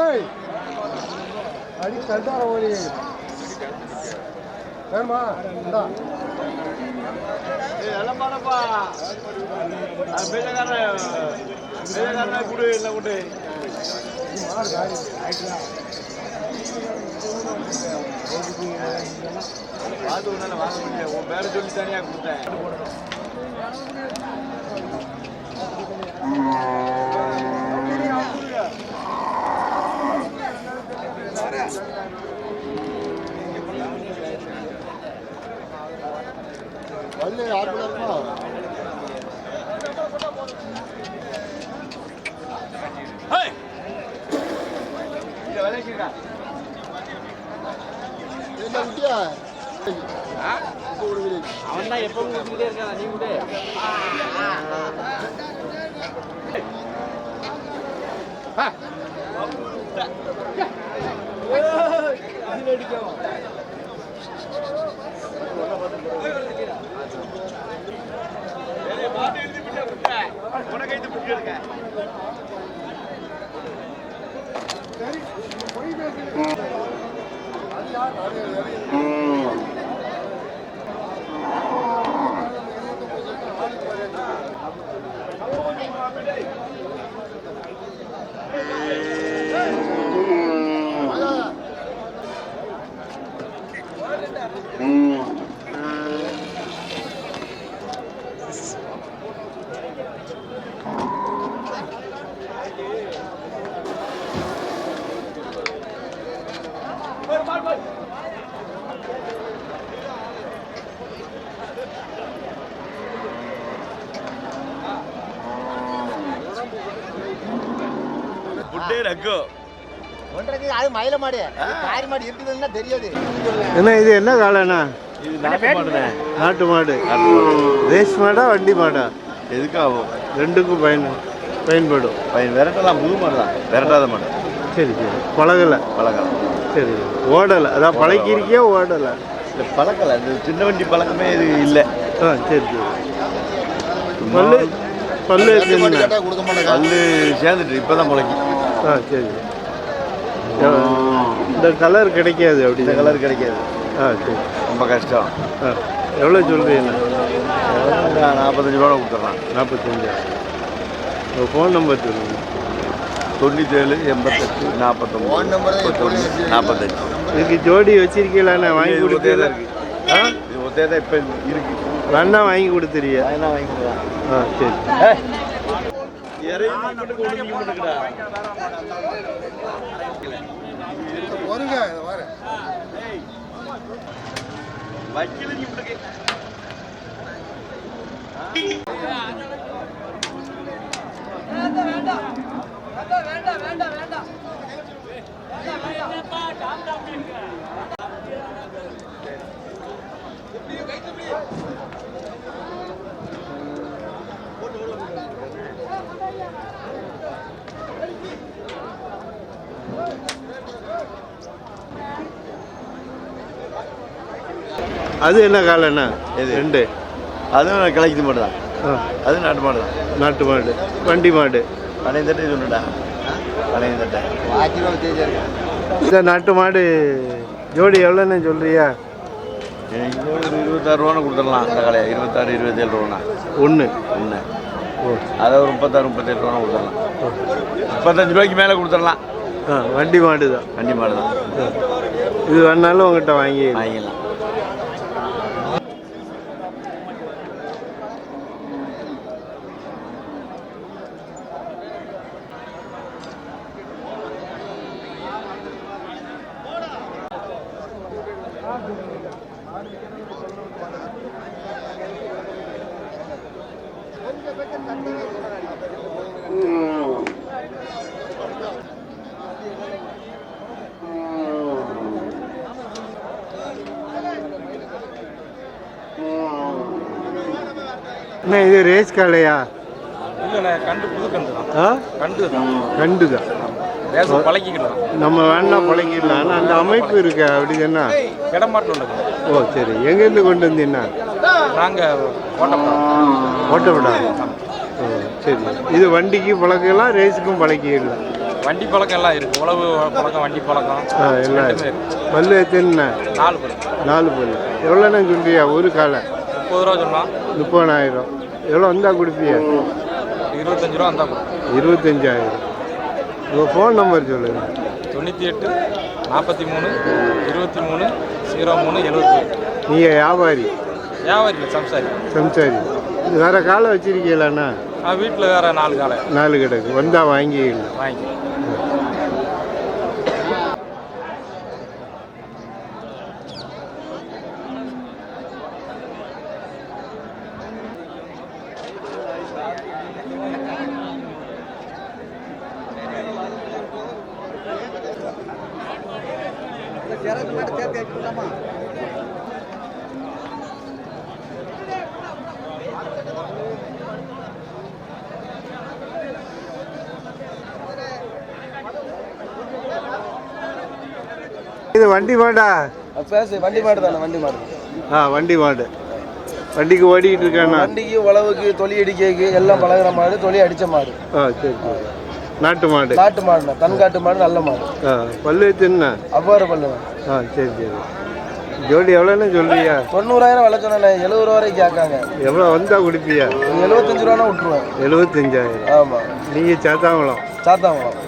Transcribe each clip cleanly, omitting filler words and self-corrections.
ஏய் அடி கண்டார ஓடி வேணுமா இந்தா ஏய் எல்லாம் பாருப்பா பேஜகாரனை குடு இல்லை குடு மாடு காரி ஆயிட்டா பார்த்து ஒன்றால வாங்க முடியல உன் பேரை சொல்லி தனியாக கொடுத்தேன் வள்ளி ஆட்டுல இருக்குமா அவன் தான் எப்பவும் கொடுத்துக்கிட்டே இருக்கான் நீ கூட அது மயில மாடு காரி மாடு இருக்குதுன்னா தெரியாது. என்ன இது என்ன காலண்ணா? இது நாட்டு மாடு. ரேஸ் மாடா வண்டி மாடா? எதுக்காகும் ரெண்டுக்கும் பயன்படும். விரட்டலாம் புது மாடு தான் விரட்டாத மாடு. சரி சரி பழகலை சரி ஓடலை அதான் பழக்கிருக்கியா ஓடலை? இல்லை பழக்கலை இந்த சின்ன வண்டி பழக்கமே இது இல்லை. சரி சரி பல்லு பல்லு பல்லு சேர்ந்துட்டு இப்போ தான் பழக்கி. சரி இந்த கலர் கிடைக்காது அப்படி இந்த கலர் கிடைக்காது. சரி ரொம்ப கஷ்டம். எவ்வளோ சொல்கிறீங்க? 45 ரூபா கொடுத்துட்றான். 45. உங்கள் ஃபோன் நம்பர் சொல்லுங்கள். 97 88 49 45. இதுக்கு ஜோடி வச்சிருக்கீங்களாண்ணா? வாங்கி கொடுத்தே இருக்கு. இது ஒத்தே தான் இப்போ இருக்கு. வேணா வாங்கி கொடுத்துறியா? அதெல்லாம் வாங்கி கொடுக்கலாம். சரி வருங்க வர அது என்ன காலண்ணா? இது ரெண்டு அதுவும் கிளைக்குது மாடு தான். அது நாட்டு மாடு தான். நாட்டு மாடு வண்டி மாடு. பழைய தட்டை சொல்லுடா பழைய தட்டை இந்த நாட்டு மாடு ஜோடி எவ்வளோன்னு சொல்கிறியா? ஒரு 26 ரூபான்னு கொடுத்துடலாம். அந்த கலையை 26 27 ரூபாண்ணா ஒன்று. அதை ஒரு 36 37 ரூபான்னு கொடுத்துடலாம். 35 ரூபாய்க்கு மேலே கொடுத்துடலாம். வண்டி மாடு தான். வண்டி மாடு தான். இது வேணாலும் உங்கள்கிட்ட வாங்கிக்கலாம். என்ன இது ரேஸ் காலையா? இல்லைண்ணே கண்டு புது கண்டு தான். கண்டு தான் பழக்கிக்கலாம். நம்ம வேணா பழக்கிடலாம். ஆனால் அந்த அமைப்பு இருக்கு அப்படி தானே? இடமாட்டம் உள்ளது. ஓ சரி. எங்கேருந்து கொண்டு வந்தீங்கன்னா? நாங்கள் ஓட்டப்படா. ஓட்டப்படா சரி. இது வண்டிக்கு பழக்கலாம், ரேஸுக்கும் பழக்கிடலாம். வண்டி பழக்கம் எல்லாம் இருக்கு. உழவு பழக்கம், வண்டி பழக்கம் எல்லாம் ரெண்டுமே இருக்கு. பல்லு எத்தனை? 4 பல்லு. 4 பல்லு. எவ்வளோண்ணா சொல்றியா ஒரு காலை? 30 ரூபா சொல்லலாம். 30,000. எவ்வளோ வந்தால் கொடுப்பியா? 25 ரூபா வந்தால் கொடுக்கும். 25,000. உங்கள் ஃபோன் நம்பர் சொல்லுங்கள். 98 43 23 03 78. நீங்கள் வியாபாரி? வியாபாரி இல்லை, சம்சாரி. சம்சாரி. இது வேறு காலை வச்சுருக்கீங்களாண்ணா? வீட்டில் வேறு 4 காலை 4 கிடக்கு. வந்தால் வாங்கிக்கலாம். வாங்கி. இது வண்டி மாடா? வண்டி மாடு தானே, வண்டி மாடு. வண்டி மாடு. வண்டிக்கு ஓடிக்கிட்டு இருக்காண்ணா? வண்டிக்கு உழவுக்கு தொலி அடிக்கைக்கு எல்லாம் பழகிற மாடு, தொலி அடித்த மாடு. சரி சரி. நாட்டு மாடு? நாட்டு மாடுண்ணா, தன்காட்டு மாடு, நல்ல மாடு. பல்லு எத்தனை? அவ்வாறு பல்லு. சரி சரி. ஜோடி எவ்வளோன்னு சொல்றியா? 90,000 விலை சொன்னேன். 70 ரூபா வரைக்கும் கேட்காங்க. எவ்வளோ வந்தால் கொடுப்பியா? 75 ரூபானா விட்டுருவேன். 75,000. ஆமாம். நீங்கள் சாத்தாங்குளம்? சாத்தாங்குளம்.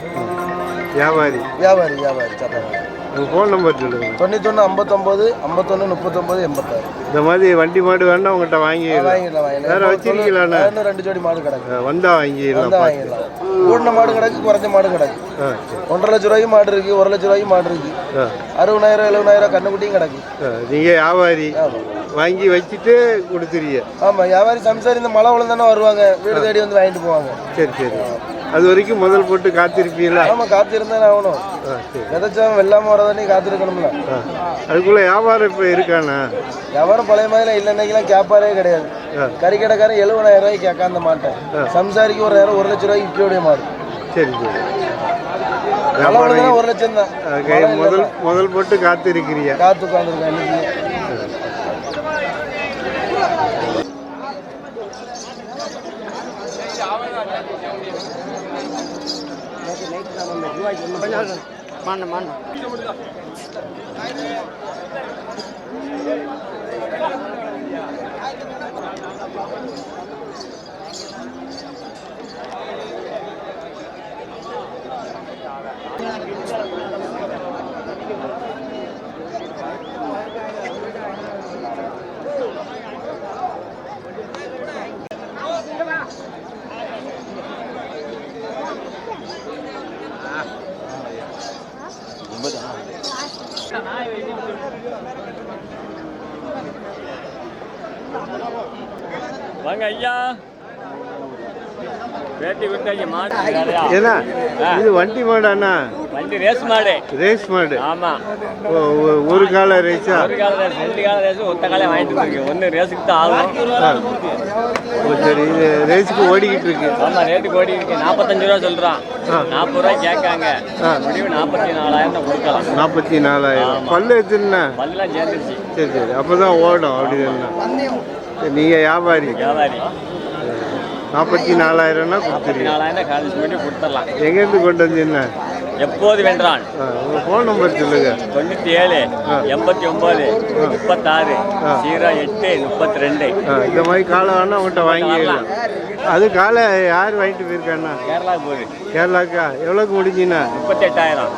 வியாபாரி? வியாபாரி வியாபாரி சாத்தாங்குளம். உங்கள் ஃபோன் நம்பர் சொல்லுங்கள். 91 59 51 39 86. இந்த மாதிரி வண்டி மாடு வேணா உங்கள்கிட்ட வாங்கிடலாம். வேறு வச்சிருக்கீங்களாண்ணா? இன்னும் 2 ஜோடி மாடு கிடக்கு. வந்தால் வாங்கிடலாம். வாங்கிடலாம். கூடின மாடு கிடக்கு, குறைஞ்ச மாடு கிடக்கு. 1,50,000 ரூபாய்க்கு மாடு இருக்கு, 1,00,000 ரூபாய்க்கு மாடு இருக்கு. 60,000 70,000 கண்ணுக்குட்டியும் கிடக்கு. நீங்கள் வியாபாரி வாங்கி வச்சுட்டு கொடுத்துருங்க? ஆமாம், வியாபாரி சம்சாரி. இந்த மழை விழுந்தானே வருவாங்க, வீடு தேடி வந்து வாங்கிட்டு போவாங்க. சரி சரி. அது வரைக்கும் முதல் போட்டு காத்திருப்பீங்களா? ஆமாம், காத்திருந்தானே ஆகணும். விதைச்சவன் வெள்ளாமல் வரதானே காத்திருக்கணும்ல. அதுக்குள்ளே வியாபாரம் இப்போ இருக்காண்ணா? வியாபாரம் பழைய மாதிரி இல்லை. இன்னைக்கெல்லாம் கேட்பாரே கிடையாது. கறிக்கடைக்காரன் 70,000 ரூபாய்க்கு கேட்காந்த மாட்டேன். சம்சாரிக்கு ஒரு நேரம் 1,00,000 ரூபாய்க்கு விற்கக்கூடிய மாடு. சரி சரி. மழை விழுந்தா 1,00,000 தான். முதல் போட்டு காத்திருக்கிறீங்க? காத்து உட்காந்துருக்கேன் இன்னைக்கு. வாங்க ஐயா, பேட்டி கொடுத்தாங்க மாடு. ஏன்னா இது வண்டி மாடாண்ணா? வண்டி ரேஸ் மாடு. ரேஸ் மாடு? ஆமாம். ஒரு கால ரேஸா? ஒரு கால ரேஸ், 2 கால ரேஸ், ஒத்த காலையை வாங்கிட்டு இருக்கேன். ஒன்று ரேஸுக்கு தான் ஆகும். சரி. இது ரேஸுக்கு ஓடிக்கிட்டு இருக்கு? ஆமாம், ரேட்டுக்கு ஓடி இருக்கு. 45 ரூபா சொல்கிறான். 40 ரூபாய் கேட்காங்க. முடிவு 44,000 தான் கொடுக்கலாம். 44,000. பல்லு எத்தனை? பல்லாம் சேர்ந்துருச்சு. சரி சரி. அப்போ தான் ஓடும். அப்படி நீங்கள் வியாபாரி? வியாபாரி. 44,000னா கொடுத்துருங்க. 44,000 காலேஜ் பண்ணி கொடுத்துடலாம். எங்கேருந்து கொண்டு வந்தீங்கன்னா? எப்போது வென்றான். உங்கள் ஃபோன் நம்பர் சொல்லுங்க. 97 89 36 08 32. இந்த மாதிரி காலை வேணா உங்கள்கிட்ட வாங்கிக்கலாம். அது காலை யார் வாங்கிட்டு போயிருக்காண்ணா? கேரளாவுக்கு போகுது. கேரளாக்கா? எவ்வளோக்கு முடிஞ்சிண்ணா? 38,000.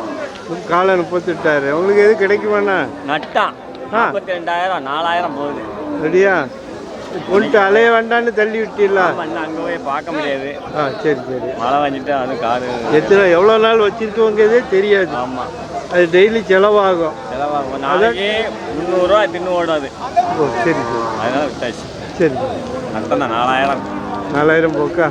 காலை 38,000. உங்களுக்கு எது கிடைக்குமாண்ணா? நட்டான் 42,000 4,000 போகுது. ரெடியா? கொண்டு அலைய வேண்டான்னு தள்ளி விட்டிடலாம். அங்கே போய் பார்க்க முடியாது. சரி சரி. மழை வந்துட்டு அது காரு எவ்வளோ நாள் வச்சிருக்கோங்கிறதே தெரியாது. ஆமாம், அது டெய்லி செலவாகும். செலவாகும். நாளைக்கு 300 ரூபா தின்னு ஓடாது. சரி சரி. அதனால விட்டாச்சு. சரி. நட்டம் தான் 4,000. 4,000 போக்கா?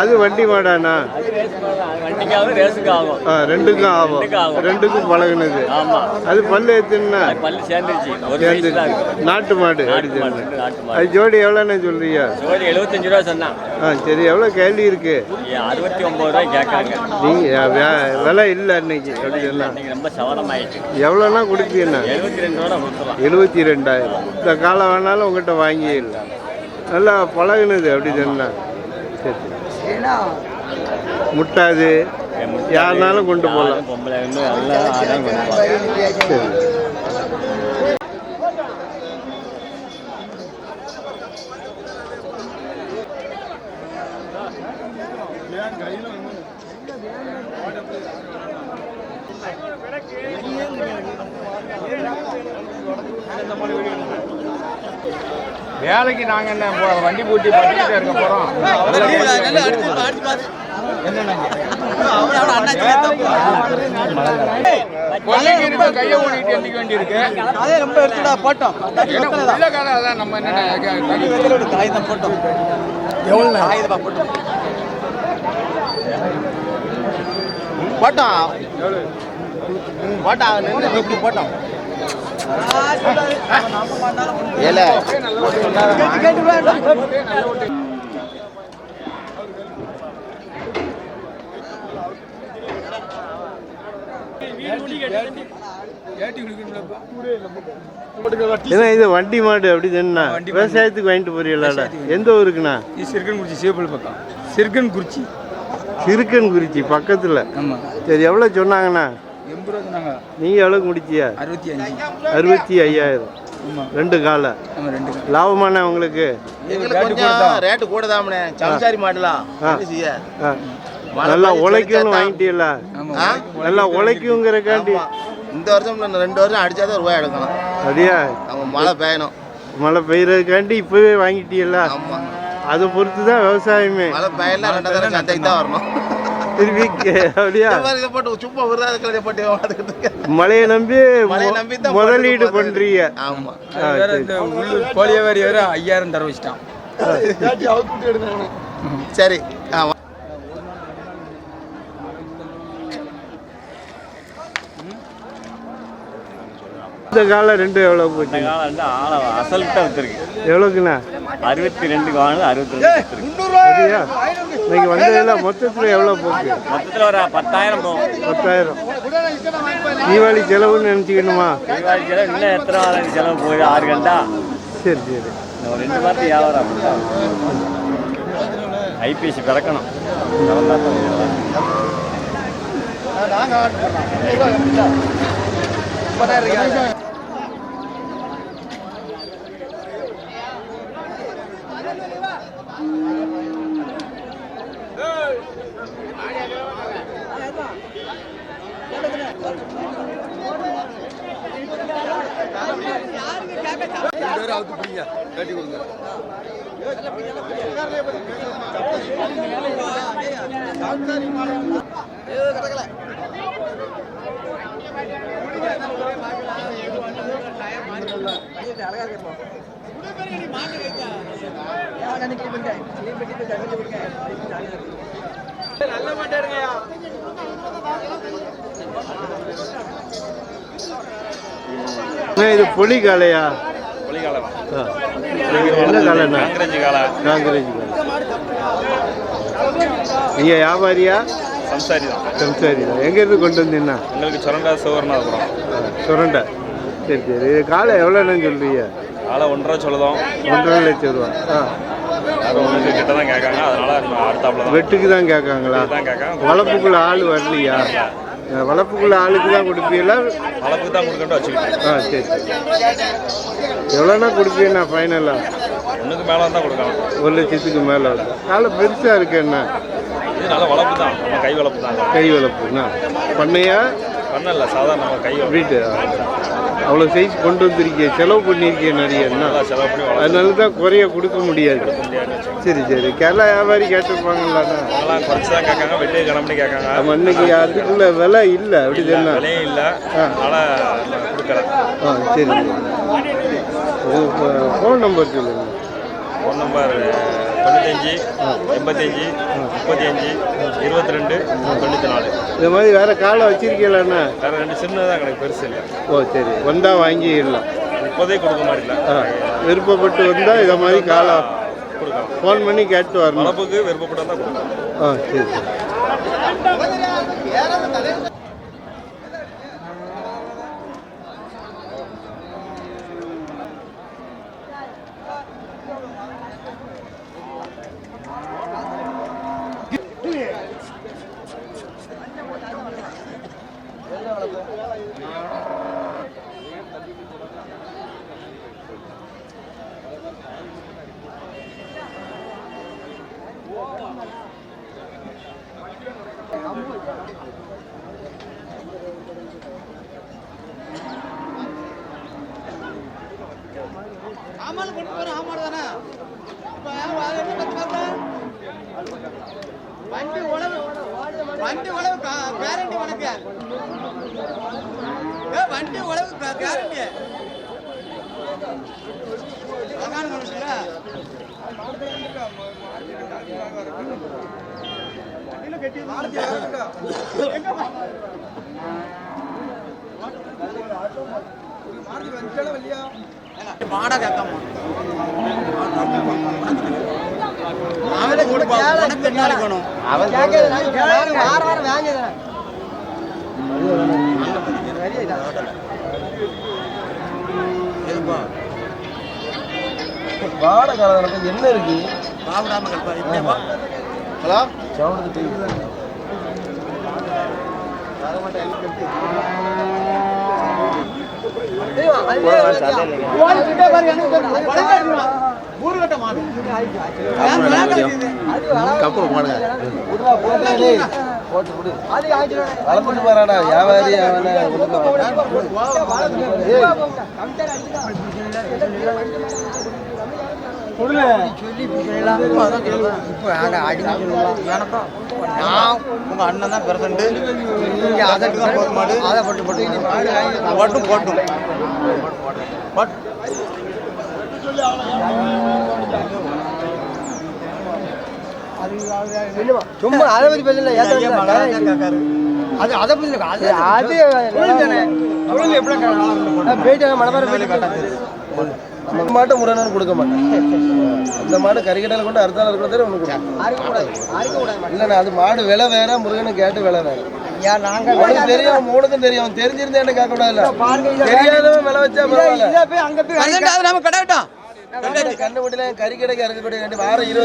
அது வண்டி மாடாண்ணா? வண்டிக்காகவும் ரேஸுக்கு ஆகும். ரெண்டுக்கும் ஆகும். ரெண்டுக்கும் பழகுனது. ஆமாம். அது பல்லு எத்துனா? பல்லு சேர்ந்துருச்சு. ஒரு வயசு தான் இருக்கு. நாட்டு மாடு. நாட்டு மாடு. அது ஜோடி எவ்வளோன்னு சொல்றீங்க? ஜோடி 75 ரூபா சொன்னான். சரி, எவ்வளோ கேள்வி இருக்கு? 69 ரூபாய் கேட்காங்க. நீங்கள் விலை இல்லை இன்னைக்கு அப்படி சொன்னா? இன்னைக்கு ரொம்ப சவரமாயிட்டு. எவ்வளோனா கொடுப்பீங்கண்ணா? 72 ரூபா கொடுத்துருவான். 72,000. இந்த காலம் வேணாலும் உங்கள்கிட்ட வாங்கி இல்லை. நல்லா பழகுனது அப்படி சொன்னா? சரி, முட்டாது, யாருனாலும் கொண்டு போகலாம். பொம்பளை நல்லா ஆடாம கொண்டு போகலாம். சரி. வேலைக்கு நாங்கள் என்ன வண்டி பூட்டி பண்ணிக்கிட்டே இருக்க போகிறோம். கையை ஓடிட்டு எந்திக்க வேண்டியிருக்கு. அதே ரொம்ப எடுத்துடா போட்டோம். அதான் நம்ம என்ன காகிதம் போட்டோம். எவ்வளோ காகிதம் போட்டோம் போட்டோம் போட்டோம் போட்டோம். ஏன்னா இது வண்டி மாடு அப்படி சொன்னா விவசாயத்துக்கு வாங்கிட்டு போறீங்களா? எந்த ஊருக்குண்ணா? சிறுக்கன்குறிச்சி சேவல் பக்கம். சிறுக்கன்குறிச்சி. சிறுக்கன்குறிச்சி பக்கத்தில். ஆமாம். சரி, எவ்வளோ சொன்னாங்கண்ணா? 80 ரூபா சொன்னாங்க. நீங்கள் எவ்வளோக்கு முடிச்சியா? 65. ரெண்டு காலை. லாபமான உங்களுக்கு? ரேட்டு கூட தாமனே. சம்சாரி மாடலாம் நல்லா உழைக்கும்னு வாங்கிட்டீங்களா? நல்லா உழைக்குங்கிறக்காண்டி இந்த வருஷம் 2 வருஷம் அடிச்சாதான் ரூபாய் எடுக்கலாம். அப்படியா? அவங்க மழை பெய்யணும். மழை பெய்யறதுக்காண்டி இப்பவே வாங்கிட்டீங்களா? ஆமா. அதை பொறுத்து தான் விவசாயமே. மழை பெய்யலாம் 2 தடவை சந்தைக்கு தான் வரணும். திருப்பி அப்படியா? போட்டு சும்மா விருதாத போட்டு மழையை நம்பி முதலீடு பண்றீங்க. ஆமா. கோழிய வேறு 5000 தர வச்சிட்டான். சரி. ஆமா. இந்த காலம் ரெண்டு எவ்வளோ போச்சு? இந்த காலம் வந்து அசல்ட்டாக விற்றுருக்கு. எவ்வளோக்குண்ணா? 62 வாங்க 62 சரியா? இன்னைக்கு வந்ததில் மொத்தத்தில் எவ்வளோ போச்சு? மொத்தத்தில் ஒரு 10,000 போகும். 10,000. தீபாவளி செலவுன்னு நினச்சிக்கணுமா? தீபாவளி செலவு இன்னும் எத்தனை வாரம் செலவு போகுது? 6 கண்டா. சரி சரி. ஒரு 2 வாரத்துக்கு வியாபாரம் ஐபிஎஸ்சி பிறக்கணும். இது புலி காலையா? என்ன காலைண்ணா? காங்கிரேஜி காலை. நீங்க வியாபாரியா? சம்சாரி தான். சம்சாரி தான். எங்கேருந்து கொண்டு வந்தீங்கன்னா? எங்களுக்கு சுரண்டா சிவர்ணாபுரம். சுரண்டா. சரி சரி. இது காலை எவ்வளோன்னு சொல்றீங்க? காலை 1.5 ரூபா சொல்லுதோம். 1.5 லட்சம் ரூபா. ஒன்று கிட்ட தான் கேட்காங்க. அதனால அடுத்தாப்புல தான் வெட்டுக்கு தான் கேட்காங்களா? கேட்காங்க. வளர்ப்புக்குள்ள ஆள் வரலையா? வளர்ப்புக்குள்ள ஆளுக்கு தான் கொடுப்பீங்களா? வளர்ப்புக்கு தான் கொடுக்கணும் வச்சுக்கிட்டேன். சரி. எவ்வளோனா கொடுப்பீங்கண்ணா ஃபைனலாக? 1க்கு மேலே தான் கொடுக்கலாம். 1 லட்சத்துக்கு மேலே வருது. காலை பெருசாக இருக்குண்ணா. இது நல்ல வளர்ப்பு தான். நம்ம கை வளர்ப்பு தான். கை வளர்ப்புண்ணா. பண்ணையா? பண்ணல சாதாரணமாக கை வீட்டு அவ்வளோ சைஸ் கொண்டு வந்திருக்கீங்க, செலவு பண்ணியிருக்கேன் நிறைய என்ன, செலவு பண்ணி அதனால தான் குறைய கொடுக்க முடியாது. சரி சரி, கேரளா வியாபாரி கேட்டிருப்பாங்களாண்ணா? அதெல்லாம் குறைச்சி தான் கேட்காங்க, வெட்டி கிளம்பி கேட்காங்க. நம்ம இன்னைக்கு அதுக்குள்ள விலை இல்லை அப்படி தானே? விலையும் இல்லை, அதனால் கொடுக்கல. சரி, ஃபோன் நம்பர் சொல்லுங்கள். Phone number 95 85 35 22 94. இந்த மாதிரி வேறு காலை வச்சிருக்கீங்களாண்ணா? வேறு 2 சின்னதாக எனக்கு பெருசு இல்லை. ஓ சரி, வந்தால் வாங்கிடலாம். இப்போதே கொடுக்க மாதிரி இல்லை. விருப்பப்பட்டு வந்தால் இதை மாதிரி காலை கொடுக்கலாம். ஃபோன் பண்ணி கேட்டு வரணும். வளர்ப்புக்கு விருப்பப்பட்டு தான் கொடுக்கலாம். சரி சரி. வண்டி உழவு கேரண்டி உனக்கு, வண்டி உழவு கேரண்டி மாடா கேட்காம அவன் உனக்கு என்ன இருக்கணும், அவன் வாட காலம் என்ன இருக்கு? ஹலோ வளர்த்துட்டு போறானா வியாபாரி? நான் உங்க அண்ணன் தான் பிரசன்ட், நீங்க அதற்கு தான் போட்டு மாடு, அதை போட்டு போட்டும் போட்டும் சும்மா அதை பத்தி பேசல. அது அதை பத்தி நம்ம மாட்டை முறையான கொடுக்க மாட்டேன். அந்த மாடு கறிக்கடையில் கொண்டு அறுத்தாலும் இருக்கிற தவிர ஒன்று கொடுக்கும். இல்லைண்ணா, அது மாடு விலை வேற, முருகனு கேட்டு விலை வேற. அவனுக்கு தெரியும், மூணுக்கும் தெரியும். தெரிஞ்சிருந்தா என்ன கேட்க கூடாது. தெரியாதவன் விலை வச்சா பரவாயில்ல. நம்ம கிடையாட்டும் கண்டுபிடில கறிக்கடைக்கு இறக்கக்கூடிய வாரம் 20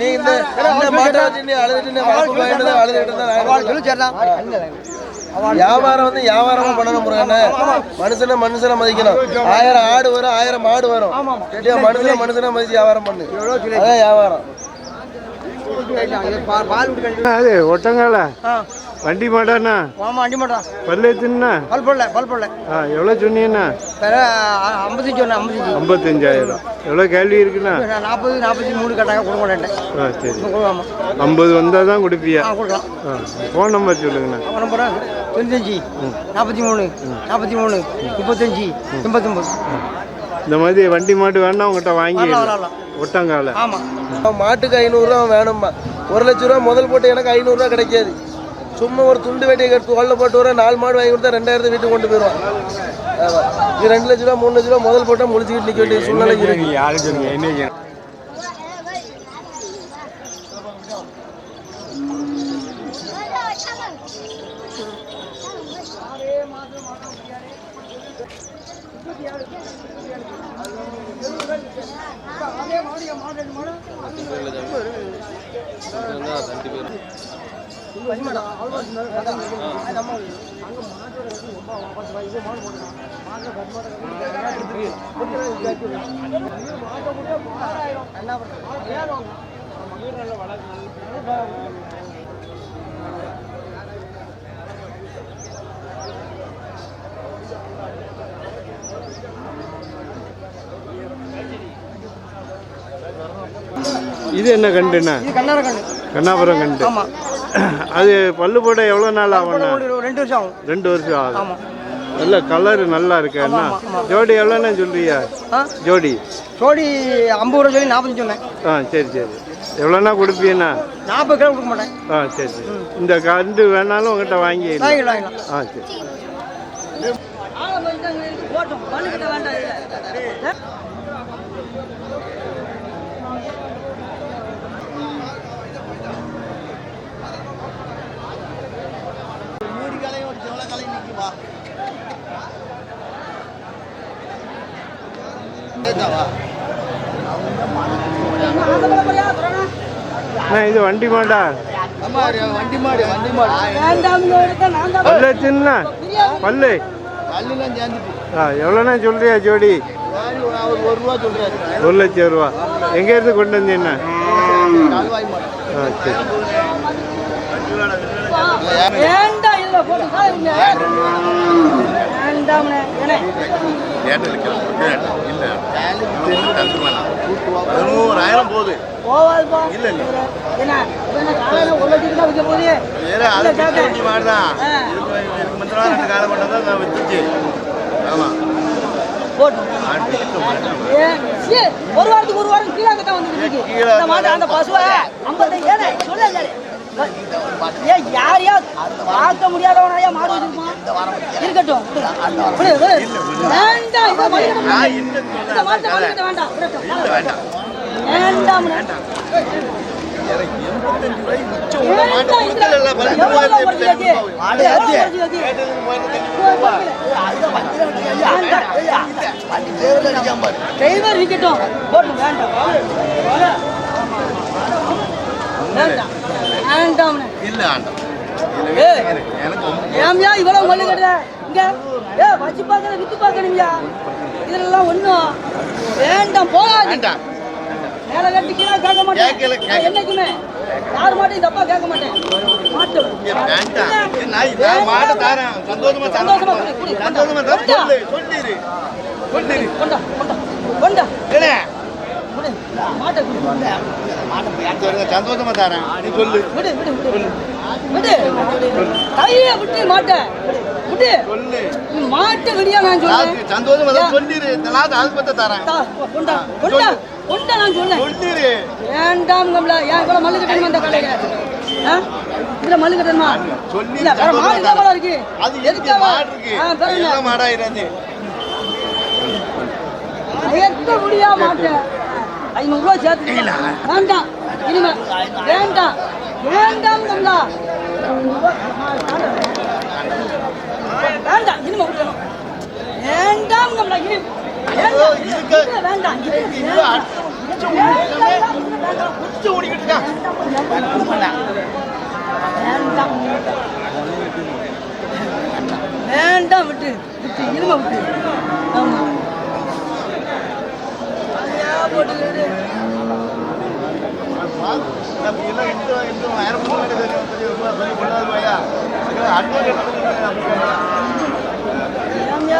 நீ இந்த மாட்டை வச்சு நீ அழுதுட்டு வியாபாரம் வந்து வியாபாரமா பண்ணணும் முருகண்ண. மனுஷனை மனுஷனை மதிக்கணும். 1000 ஆடு வரும், 1000 மாடு வரும். மனுஷனை மதிச்சு வியாபாரம் பண்ணு, அதான் வியாபாரம். அது ஒட்டங்கால வண்டி மாட்டாண்ணா? வண்டி மாட்டா பல்லு எத்துனா? பல் போடல. எவ்வளோ சொன்னீங்கண்ணா? 55,000. எவ்வளோ கேள்வி இருக்குண்ணா? 40 43 கட்டாங்க கொடுக்க மாட்டேன். சரி, 50 வந்தால் தான் கொடுப்பியா? கொடுக்கலாம். ஃபோன் நம்பர் சொல்லுங்கண்ணா. Phone number 95 43 43 35 89. இந்த மாதிரி வண்டி மாடு வேணா உங்கள்கிட்ட வாங்கி ஒட்டங்கால. ஆமாம், மாட்டுக்கு 500 ரூபா வேணும்மா. 1 லட்ச ரூபா முதல் போட்டு எனக்கு 500 ரூபா கிடைக்காது. சும்மா ஒரு துண்டு வேட்டியை கட்டு தோளில் போட்டு வர 4 மாடு வாங்கி கொடுத்தா 2000 வீட்டுக்கு கொண்டு போயிடுவான். இது 2 லட்ச ரூபா 3 லட்ச ரூபா முதல் போட்டால் முடிச்சுக்கிட்டு நிற்க வேண்டிய சூழ்நிலை இருக்கு. இது என்ன கண்டுண்ணா? இது கண்ணார கண்ணு. கண்ணாபுரம் கண்டு. ஆமாம். அது பல்லு போட எவ்வளோ நாள் ஆகும்ண்ணா? 2 வருஷம் ஆகும். 2 வருஷம் ஆகும். ஆமாம். நல்ல கலர் நல்லா இருக்கேண்ணா. ஜோடி எவ்வளோண்ணா சொல்றியா? ஜோடி ஜோடி 50 ரூபா சொல்லி 45 சொன்னேன். சரி சரி. எவ்வளோண்ணா கொடுப்பீண்ணா? 40 கிலோ கொடுக்க மாட்டேன். சரி சரி. இந்த கண்டு வேணாலும் உங்கள்கிட்ட வாங்கிக்கலாம். சரி. இது வண்டி மாடா? வண்டி மாடு வண்டி மாடு பல்லு சின்ன பல்லு எவ்வளோண்ணா சொல்றியா ஜோடி? 1 ரூபா சொல்றாரு. 1 லட்சம் ரூபா. எங்கேருந்து கொண்டு வந்தீங்கண்ணா? சரி. போகுது. ஒரு வாரம் கீழே அந்த பசுவை யாரையா பார்க்க முடியாதவனையா மாடு வச்சிருப்பான். இருக்கட்டும், வேண்டாம் வேண்டாம். டிரைவர் இருக்கட்டும், போட்டு வேண்டாம் வேண்டாம் வேண்டாம். ஏம்யா இவ்வளவு மல்லு கட்டுற? இங்க வச்சு பார்க்கற வித்து பார்க்கணும்யா. இதெல்லாம் ஒண்ணும் வேண்டாம், போகாது. மேல கட்டி கீழே கேட்க மாட்டேன். என்னைக்குமே யார் மாட்டையும் தப்பா கேட்க மாட்டேன். சந்தோஷமா தரேன். சொல்லு கையை விட்டு மாட்ட விட்டு மாட்ட விடியா. நான் சொல்றேன் சந்தோஷமா சொல்லிரு. அது பத்த தரேன். கொண்டா கொண்டா கொண்டா. நான் சொன்னேன் வேண்டாம். ஏன் இவ்வளவு மல்லு கட்டணுமா இந்த கடையில? இதுல மல்லு கட்டணுமா? இல்ல வேற மாடு இல்லாம இருக்கு. எத்த முடியா மாட்டேன். 500 ரூபா சேர்த்து வேண்டாம். இனிமே வேண்டாம் வேண்டாம். வேண்டாம் இனிமே விட்டணும். வேண்டாம் வேண்டாம். வேண்டாம் விட்டு விட்டு இனிமே விட்டு. ஆமா போட்டு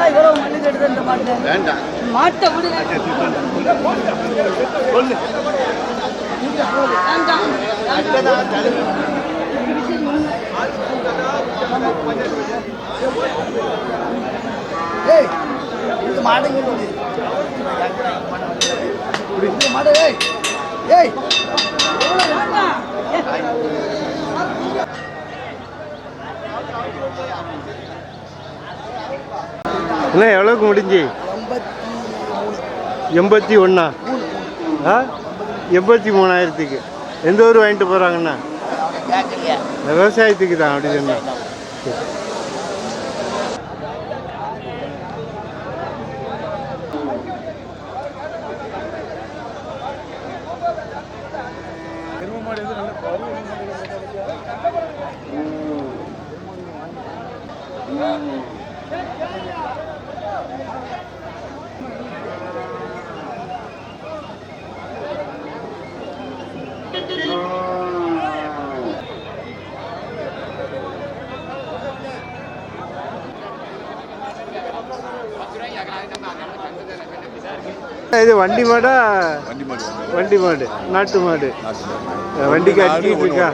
இவ்வளவு மண்ணு கட்டுது இந்த மாட்டை. மாட்டை விடு. மாடு என்ன எவ்வளோக்கு முடிஞ்சு? 81. 83,000க்கு. எந்த ஊர் வாங்கிட்டு போகிறாங்கண்ணா? விவசாயத்துக்கு தான். அப்படி சொன்னா இது வண்டி மாடா? வண்டி மாடு வண்டி மாடு, நாட்டு மாடு. வண்டிக்கு அடிக்கிட்டு இருக்கா?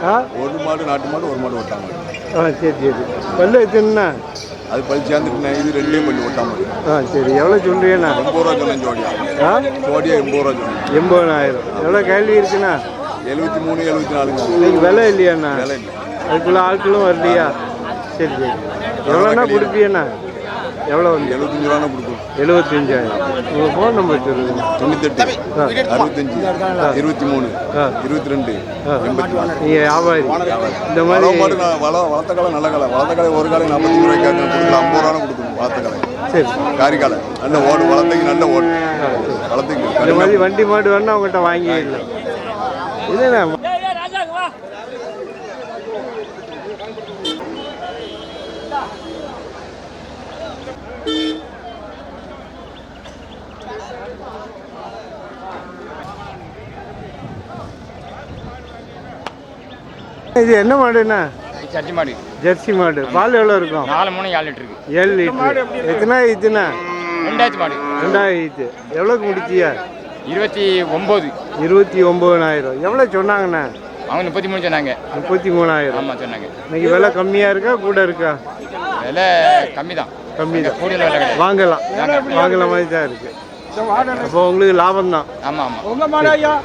ஆ, ஒரு மாடு நாட்டு மாடு, ஒரு மாடு ஒட்டா மாடு. ஆ, சரி சரி. பல்லு எத்தனைண்ணா? அது பல் சேர்ந்துட்டு இது ரெண்டுலேயும் பள்ளி ஒட்டா மாடு. ஆ, சரி. எவ்வளோ சொல்றீங்கண்ணா? 80 ரூபா சொன்னேன் ஜோடியா. ஆ, ஜோடியா 80 ரூபா சொன்னேன். 80,000. எவ்வளோ கேள்வி இருக்குண்ணா? 73, 74. இன்னைக்கு விலை இல்லையாண்ணா? விலை இல்லை. அதுக்குள்ள ஆட்களும் வரலையா? சரி சரி. எவ்வளோண்ணா கொடுப்பீண்ணா? எவ்வளோ வந்து? 75 ரூபா கொடுக்கும். 75,000. உங்கள் ஃபோன் நம்பர் சொல்லுங்க. 98 65 23 22 84. நீங்கள் வியாபாரி இந்த மாதிரி வளர்த்த காலம் நல்ல காலம். வளர்த்த காலம் ஒரு காலம் 45 ரூபாய்க்கு கொடுக்கல, 50 ரூபா கொடுக்கணும். வளர்த்த காலம் சரி. காரிக்காலை நல்ல ஓடு, வளர்த்தைக்கு நல்ல ஓடு. வளர்த்தைக்கு இந்த மாதிரி வண்டி மாடு வேணா அவங்ககிட்ட வாங்கிடலாம். இல்லைண்ணா, இது என்ன மாடுண்ணா? சட்டி மாடு, ஜெர்சி மாடு. பால் எவ்வளோ இருக்கும்? 4 3 7 லிட்டர் இருக்கு. 7 லிட்டர். எத்தனை ஈத்துண்ணா? 2 மாடு. 2 ஈத்து. எவ்வளோக்கு முடிச்சியா? 29. 29,000. எவ்வளோ சொன்னாங்கண்ணா? அவங்க 33 சொன்னாங்க. 33,000. ஆமாம் சொன்னாங்க. இன்னைக்கு விலை கம்மியாக இருக்கா கூட இருக்கா? விலை கம்மி தான். கம்மி தான். கூடுதல் விலை கிடையாது. வாங்கலாம் மாதிரி தான் இருக்கு. அப்போ உங்களுக்கு லாபம் தான். ஆமாம் ஆமாம். உங்கள் மாடு ஐயா.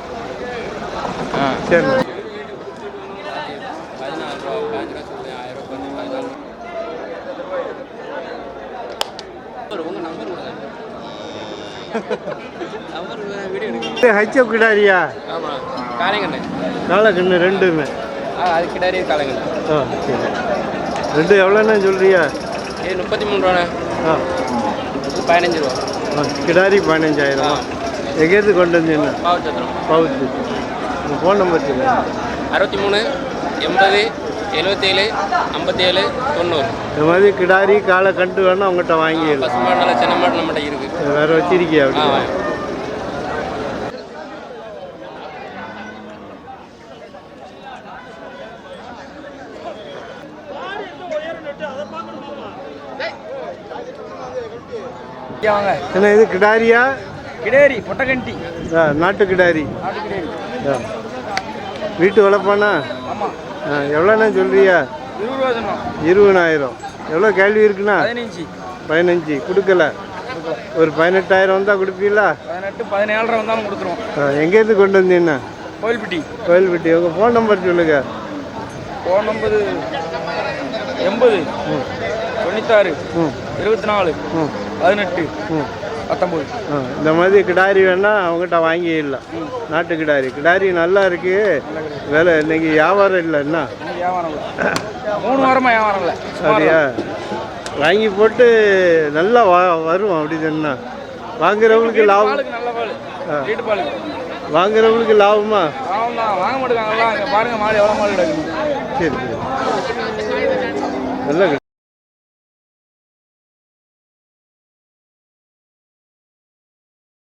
ஆ சரி. ஹைச்சப் கிடாரியா? ஆமாம், காலைங்கண்ணு. காலக்கண்ணு ரெண்டுமே. அது கிடாரி காலைங்கண்ணு. ஆ, சரி. ரெண்டு எவ்வளோண்ணா சொல்றியா? 33 ரூபாண்ணே. ஆ, 15 ரூபா. கிடாரி 15,000. எங்கேருந்து கொண்டு வந்தீங்கண்ணா? பாவச்சத்திரம். பவுத்து. உங்கள் ஃபோன் நம்பர் சொல்லுங்க. 63 80 77 57 90. இந்த மாதிரி கிடாரி காலை கண்டு வேணா அவங்ககிட்ட வாங்கிடலாம். பசு மாடு நல்ல சின்ன மாடு நம்மகிட்ட இருக்குது. வேறு வச்சிருக்கியா? அப்படி என்ன இது கிடாரியா? கிடேரி பொட்டகண்டி நாட்டு கிடாரி. வீட்டு வளர்ப்பானா? எவ்வளோண்ணா சொல்றியா? 20 ரூபா சொன்னோம். 20,000. எவ்வளோ கேள்வி இருக்குண்ணா? 15 கொடுக்கல. ஒரு 18,000 வந்தால் கொடுப்பீங்களா? 18 17 ரூபா வந்தாலும் கொடுத்துருவோம். எங்கேருந்து கொண்டு வந்தீங்கண்ணா? கோயில்பட்டி. கோயில்பட்டி. உங்கள் ஃபோன் நம்பர் சொல்லுங்க. Phone number 80 96 24 18 19. இந்த மாதிரி கிடாரி வேணா அவங்ககிட்ட வாங்கிடலாம். நாட்டு கிடாரி. கிடாரி நல்லா இருக்கு. விலை இன்னைக்கு வியாபாரம் இல்லை. என்ன வியாபாரம் 3 வாரமாக வியாபாரம் இல்லை. அப்படியா? வாங்கி போட்டு நல்லா வரும். அப்படி சொன்னா வாங்குறவங்களுக்கு லாபம். நல்ல பால், வீட்டு பால். வாங்குறவங்களுக்கு லாபமா? லாபம் தான். வாங்க மாட்டேங்காங்களா? இங்கே பாருங்க மாடு எவ்வளோ மாடு கிடைக்கும். சரி சரி. நல்ல